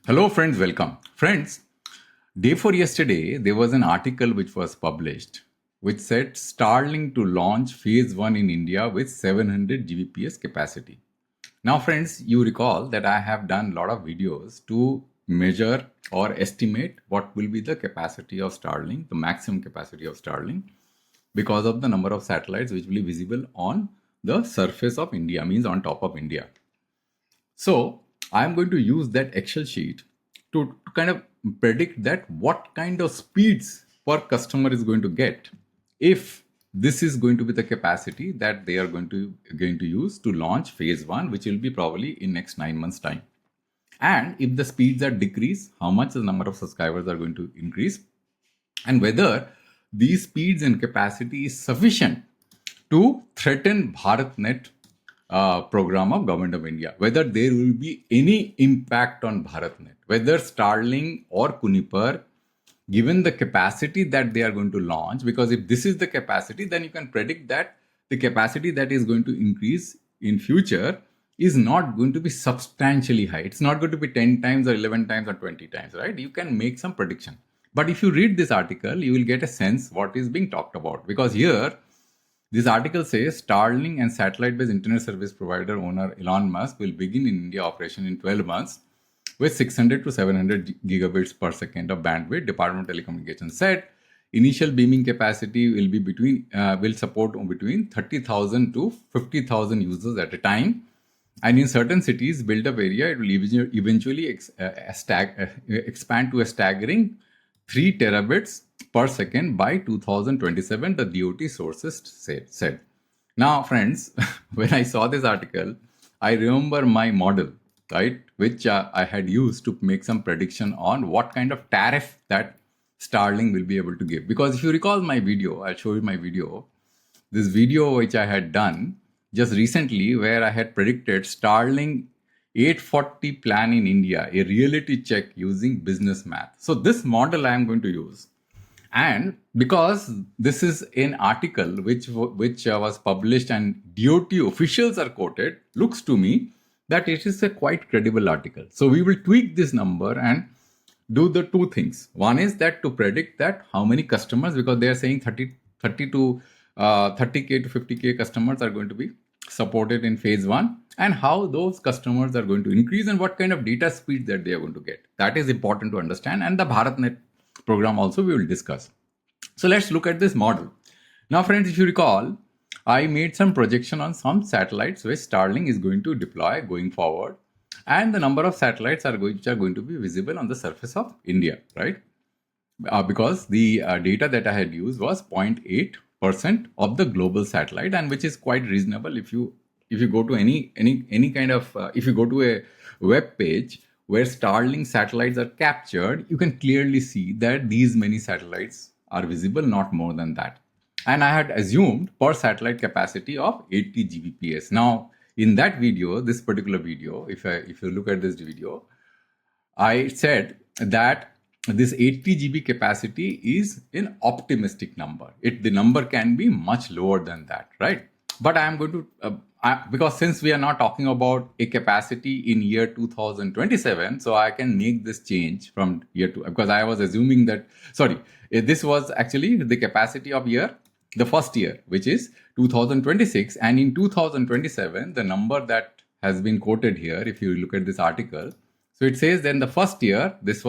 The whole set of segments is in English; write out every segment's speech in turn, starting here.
Hello, friends. Welcome. Friends, day before yesterday, there was an article which was published which said Starlink to launch phase 1 in India with 700 Gbps capacity. Now, friends, you recall that I have done a lot of videos to measure or estimate what will be the capacity of Starlink, the maximum capacity of Starlink, because of the number of satellites which will be visible on the surface of India, means on top of India. So I'm going to use that Excel sheet to kind of predict that what kind of speeds per customer is going to get if this is going to be the capacity that they are going to use to launch phase 1, which will be probably in next 9 months time. And if the speeds are decrease, how much the number of subscribers are going to increase, and whether these speeds and capacity is sufficient to threaten BharatNet program of Government of India, whether there will be any impact on BharatNet, whether Starlink or Kunipur, given the capacity that they are going to launch, because if this is the capacity, then you can predict that the capacity that is going to increase in future is not going to be substantially high. It's not going to be 10 times or 11 times or 20 times, right? You can make some prediction. But if you read this article, you will get a sense what is being talked about, because here this article says Starlink and satellite-based internet service provider owner Elon Musk will begin in India operation in 12 months with 600 to 700 gigabits per second of bandwidth. Department of Telecommunications said initial beaming capacity will be will support between 30,000 to 50,000 users at a time. And in certain cities, built-up area, it will eventually expand to a staggering 3 terabits per second by 2027, the DOT sources said. Now, friends, when I saw this article, I remember my model, right, which I had used to make some prediction on what kind of tariff that Starlink will be able to give. Because if you recall my video, I'll show you my video. This video which I had done just recently, where I had predicted Starlink 840 plan in India, a reality check using business math. So this model I am going to use. And because this is an article which was published and DOT officials are quoted, looks to me that it is a quite credible article. So we will tweak this number and do the two things. One is that to predict that how many customers, because they are saying 30 to 30K to 50K customers are going to be supported in phase 1, and how those customers are going to increase and what kind of data speed that they are going to get. That is important to understand, and the BharatNet program also we will discuss. So let's look at this model. Now, friends, if you recall, I made some projection on some satellites which Starlink is going to deploy going forward, and the number of satellites which are going to be visible on the surface of India, right? Because the data that I had used was 0.8% of the global satellite, and which is quite reasonable. If you go to any kind of if you go to a web page where Starlink satellites are captured, you can clearly see that these many satellites are visible, not more than that. And I had assumed per satellite capacity of 80 Gbps. Now, in that video, this particular video, if you look at this video, I said that this 80 GB capacity is an optimistic number. The number can be much lower than that, right? But I am going to, because since we are not talking about a capacity in year 2027, so I can make this change from year to, because I was assuming that, this was actually the capacity of the first year, which is 2026. And in 2027, the number that has been quoted here, if you look at this article, so it says then the first year, this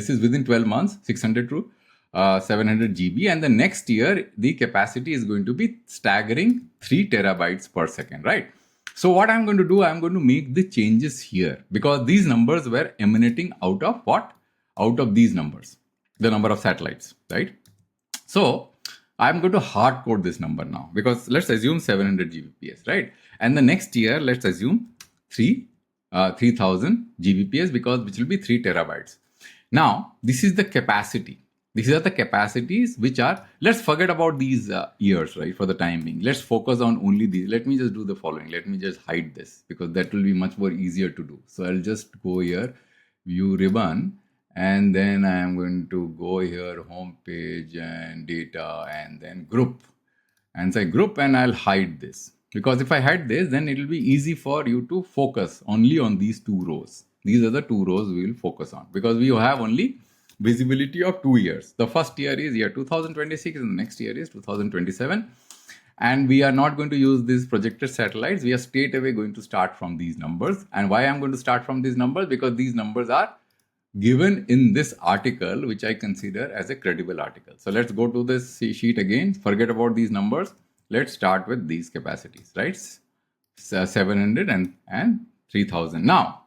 is within 12 months, 600 to 700 GB. And the next year, the capacity is going to be staggering 3 terabytes per second, right? So what I'm going to do, I'm going to make the changes here, because these numbers were emanating out of what? Out of these numbers, the number of satellites, right? So I'm going to hard code this number now, because let's assume 700 Gbps, right? And the next year, let's assume 3000 Gbps, because which will be 3 terabytes. Now, this is the capacity. These are the capacities which are, let's forget about these years, right, for the time being. Let's focus on only these. Let me just do the following. Let me just hide this, because that will be much more easier to do. So I'll just go here, view ribbon, and then I am going to go here, home page and data, and then group. And say group, and I'll hide this. Because if I hide this, then it will be easy for you to focus only on these two rows. These are the two rows we will focus on because we have only visibility of 2 years. The first year is year 2026 and the next year is 2027. And we are not going to use these projected satellites. We are straight away going to start from these numbers. And why I'm going to start from these numbers? Because these numbers are given in this article, which I consider as a credible article. So let's go to this sheet again. Forget about these numbers. Let's start with these capacities, right? 700 and 3000. Now,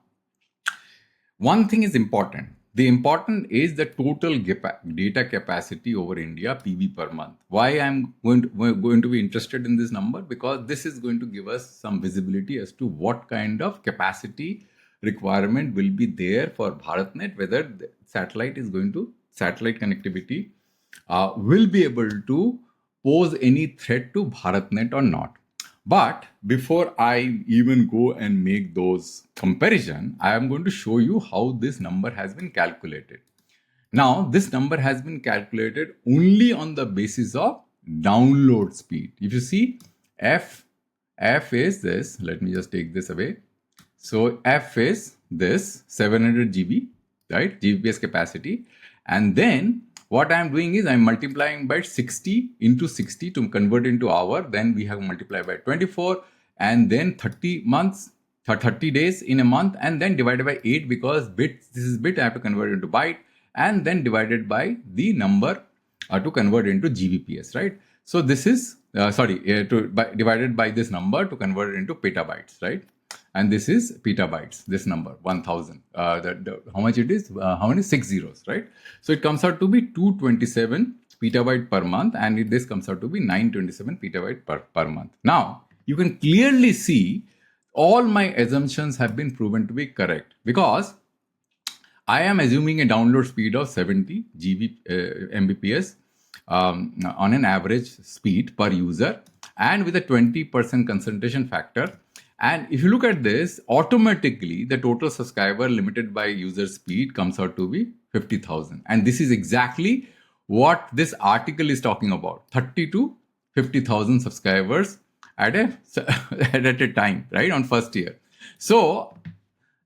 one thing is important. The important is the total data capacity over India PB per month. Why I'm going to be interested in this number? Because this is going to give us some visibility as to what kind of capacity requirement will be there for BharatNet, whether the satellite connectivity will be able to pose any threat to BharatNet or not. But before I even go and make those comparison, I am going to show you how this number has been calculated. Now, this number has been calculated only on the basis of download speed. If you see, F is this. Let me just take this away. So F is this 700 GB, right? Gbps capacity. And then what I'm doing is I'm multiplying by 60 into 60 to convert into hour. Then we have multiplied by 24 and then 30 months, 30 days in a month, and then divided by 8 because bit, this is bit, I have to convert it into byte, and then divided by the number to convert into Gbps, right? So this is, divided by this number to convert it into petabytes, right? And this is petabytes, this number, 1000. How much it is? How many? 6 zeros, right? So it comes out to be 227 petabyte per month, and this comes out to be 927 petabyte per month. Now, you can clearly see all my assumptions have been proven to be correct because I am assuming a download speed of 70 Mbps on an average speed per user and with a 20% concentration factor. And if you look at this, automatically the total subscriber limited by user speed comes out to be 50,000. And this is exactly what this article is talking about. 30 to 50,000 subscribers at a time, right? On first year. So,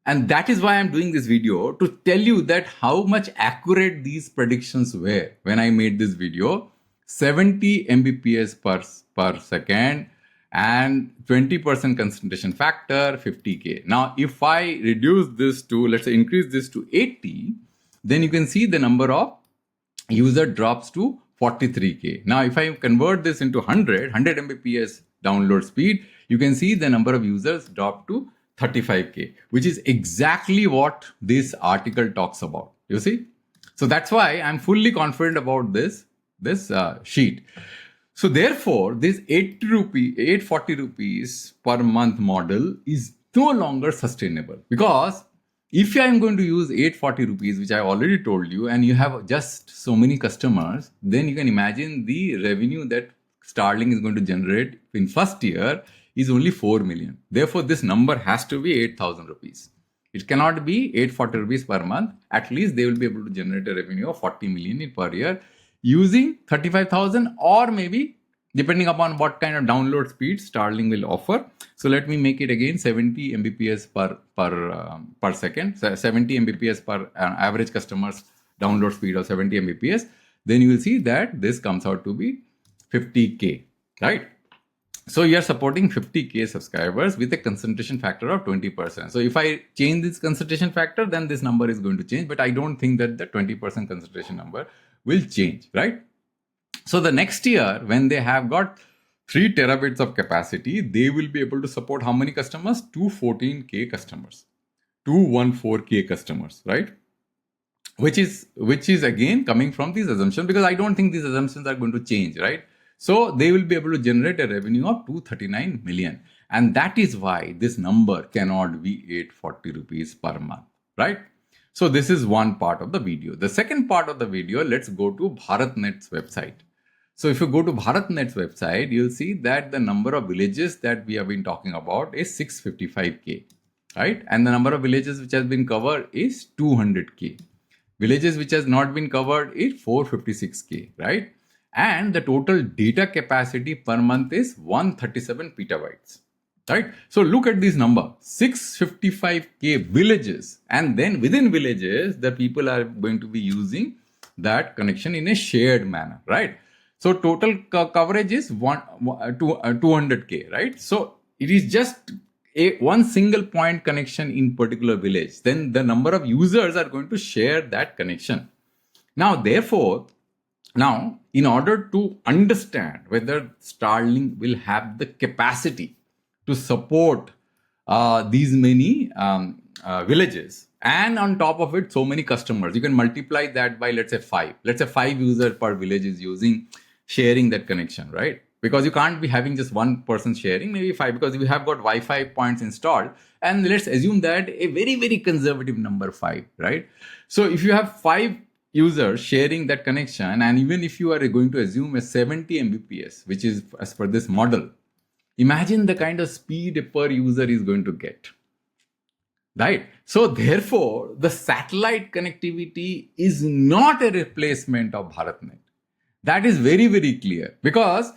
and that is why I'm doing this video to tell you that how much accurate these predictions were when I made this video. 70 Mbps per second and 20% concentration factor, 50K. Now, if I reduce this to, let's say, increase this to 80, then you can see the number of user drops to 43K. Now, if I convert this into 100 Mbps download speed, you can see the number of users drop to 35K, which is exactly what this article talks about. You see? So that's why I'm fully confident about this sheet. So therefore, this 840 rupees per month model is no longer sustainable because if I am going to use 840 rupees, which I already told you, and you have just so many customers, then you can imagine the revenue that Starlink is going to generate in first year is only 4 million. Therefore, this number has to be 8,000 rupees. It cannot be 840 rupees per month. At least they will be able to generate a revenue of 40 million per year using 35,000 or maybe depending upon what kind of download speed Starlink will offer. So let me make it again 70 Mbps per second. So 70 Mbps per average customer's download speed of 70 Mbps. Then you will see that this comes out to be 50K, right? So you are supporting 50K subscribers with a concentration factor of 20%. So if I change this concentration factor, then this number is going to change. But I don't think that the 20% concentration number will change, right? So the next year, when they have got 3 terabits of capacity, they will be able to support how many customers? 214K customers, 214K customers, right? Which is again coming from these assumptions because I don't think these assumptions are going to change, right? So they will be able to generate a revenue of 239 million. And that is why this number cannot be 840 rupees per month, right? So this is one part of the video. The second part of the video, let's go to BharatNet's website. So if you go to BharatNet's website, you'll see that the number of villages that we have been talking about is 655K, right? And the number of villages which has been covered is 200K. Villages which has not been covered is 456K, right? And the total data capacity per month is 137 petabytes. Right? So look at this number, 655K villages. And then within villages, the people are going to be using that connection in a shared manner, right? So total coverage is 200K, right? So it is just one single point connection in particular village. Then the number of users are going to share that connection. Now, therefore, in order to understand whether Starlink will have the capacity to support these many villages, and on top of it, so many customers, you can multiply that by, let's say, 5. Let's say 5 users per village is sharing that connection, right? Because you can't be having just one person sharing, maybe 5, because you have got Wi-Fi points installed. And let's assume that a very, very conservative number, 5, right? So if you have 5 users sharing that connection, and even if you are going to assume a 70 Mbps, which is as per this model, imagine the kind of speed per user is going to get. Right? So therefore, the satellite connectivity is not a replacement of BharatNet. That is very, very clear, because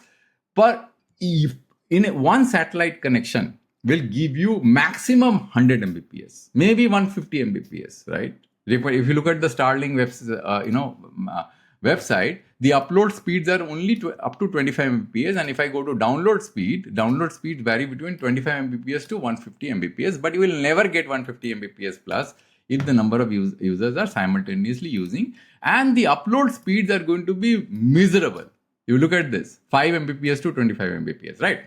one satellite connection will give you maximum 100 Mbps, maybe 150 Mbps, right? If you look at the Starlink website, the upload speeds are only up to 25 Mbps, and if I go to download speeds vary between 25 Mbps to 150 Mbps, but you will never get 150 Mbps plus if the number of users are simultaneously using, and the upload speeds are going to be miserable. You look at this, 5 Mbps to 25 Mbps, right?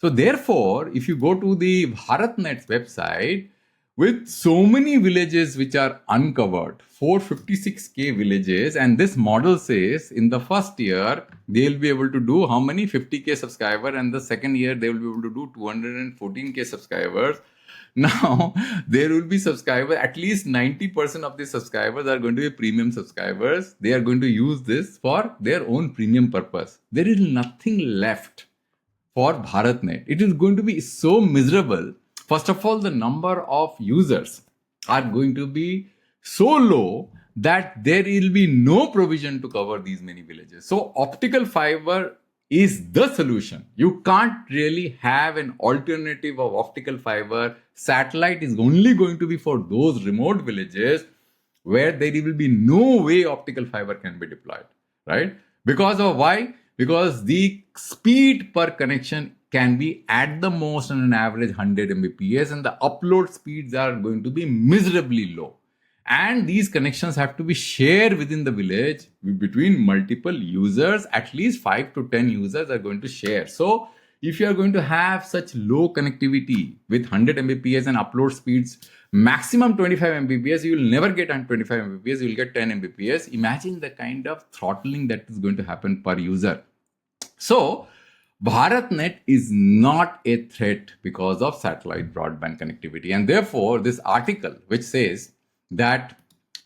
So therefore, if you go to the BharatNet's website, with so many villages which are uncovered, 456K villages, and this model says in the first year, they'll be able to do how many? 50K subscribers, and the second year, they will be able to do 214K subscribers. Now, there will be subscribers, at least 90% of the subscribers are going to be premium subscribers. They are going to use this for their own premium purpose. There is nothing left for BharatNet. It is going to be so miserable. First of all, the number of users are going to be so low that there will be no provision to cover these many villages. So optical fiber is the solution. You can't really have an alternative of optical fiber. Satellite is only going to be for those remote villages where there will be no way optical fiber can be deployed, right? Because of why? Because the speed per connection can be at the most on an average 100 Mbps, and the upload speeds are going to be miserably low. And these connections have to be shared within the village between multiple users. At least 5 to 10 users are going to share. So if you are going to have such low connectivity with 100 Mbps and upload speeds maximum 25 Mbps, you will never get 25 Mbps, you will get 10 Mbps. Imagine the kind of throttling that is going to happen per user. So BharatNet is not a threat because of satellite broadband connectivity. And therefore, this article, which says that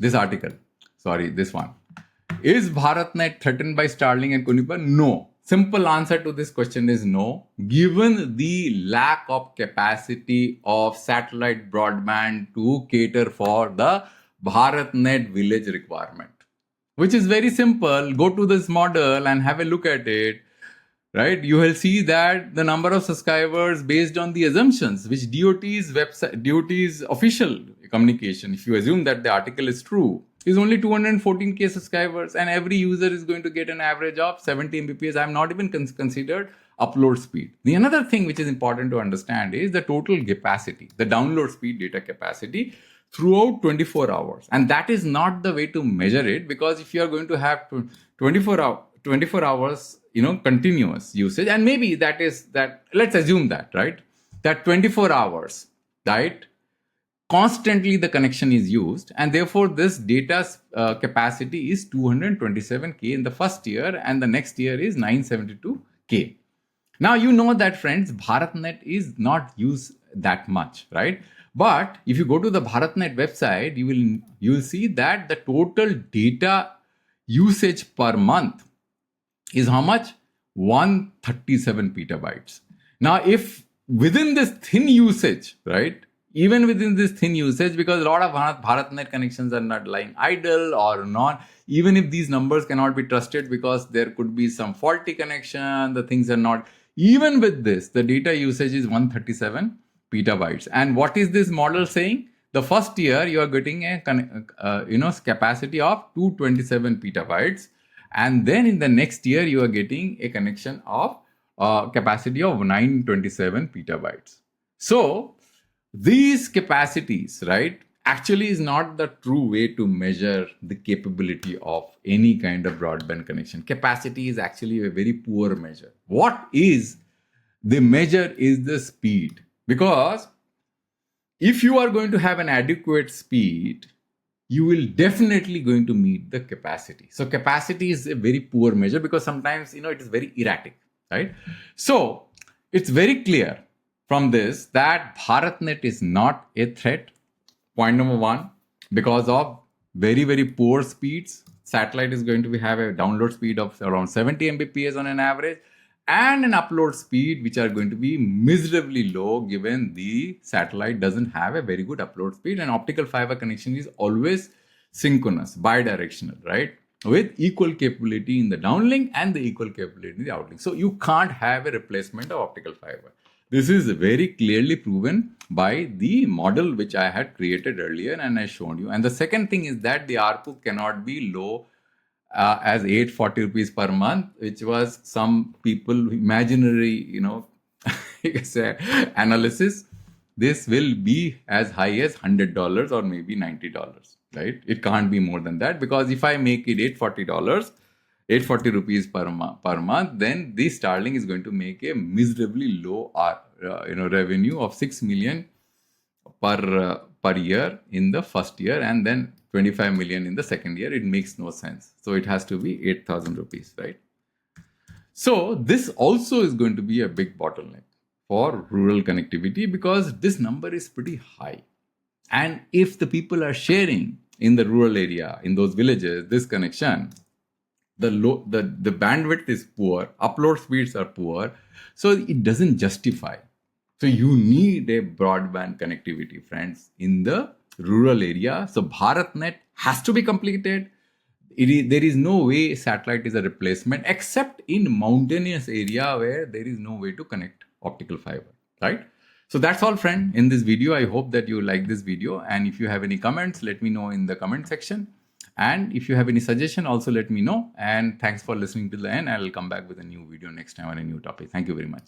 is BharatNet threatened by Starlink and Kunipa? No. Simple answer to this question is no, given the lack of capacity of satellite broadband to cater for the BharatNet village requirement, which is very simple. Go to this model and have a look at it. Right, you will see that the number of subscribers based on the assumptions, which DOT's official communication, if you assume that the article is true, is only 214K subscribers, and every user is going to get an average of 70 Mbps. I have not even considered upload speed. The another thing which is important to understand is the total capacity, the download speed data capacity throughout 24 hours. And that is not the way to measure it, because if you are going to have 24 hours, continuous usage, and maybe let's assume that, right, that 24 hours, right, constantly the connection is used, and therefore this data capacity is 227K in the first year, and the next year is 972K. Now, you know that, friends, BharatNet is not used that much, right? But if you go to the BharatNet website, you will see that the total data usage per month is how much? 137 petabytes. Now, if within this thin usage, right, even within this thin usage, because a lot of BharatNet connections are not lying idle or not, even if these numbers cannot be trusted because there could be some faulty connection, the things are not, Even with this, the data usage is 137 petabytes. And what is this model saying? The first year you are getting a capacity of 227 petabytes, and then in the next year you are getting a connection of capacity of 927 petabytes. So these capacities, right, actually is not the true way to measure the capability of any kind of broadband connection. Capacity is actually a very poor measure. What is the measure is the speed. Because if you are going to have an adequate speed, you will definitely going to meet the capacity. So capacity is a very poor measure because sometimes it is very erratic, right? So it's very clear from this that BharatNet is not a threat. Point number one, because of very, very poor speeds. Satellite is going to have a download speed of around 70 Mbps on an average, and an upload speed which are going to be miserably low, given the satellite doesn't have a very good upload speed. And optical fiber connection is always synchronous, bidirectional, right? With equal capability in the downlink and the equal capability in the outlink. So you can't have a replacement of optical fiber. This is very clearly proven by the model which I had created earlier and I showed you. And the second thing is that the ARPU cannot be low as 840 rupees per month, which was some people imaginary, analysis. This will be as high as $100 or maybe $90, right? It can't be more than that, because if I make it $840, 840 rupees per month, then the Starlink is going to make a miserably low revenue of 6 million per year in the first year, and then 25 million in the second year. It makes no sense. So it has to be 8,000 rupees, right? So this also is going to be a big bottleneck for rural connectivity, because this number is pretty high. And if the people are sharing in the rural area, in those villages, this connection, the bandwidth is poor, upload speeds are poor, so it doesn't justify. So you need a broadband connectivity, friends, in the rural area. So BharatNet has to be completed. There is no way satellite is a replacement, except in mountainous area where there is no way to connect optical fiber, right? So that's all, friend, in this video. I hope that you like this video. And if you have any comments, let me know in the comment section. And if you have any suggestion, also let me know. And thanks for listening till the end. I'll come back with a new video next time on a new topic. Thank you very much.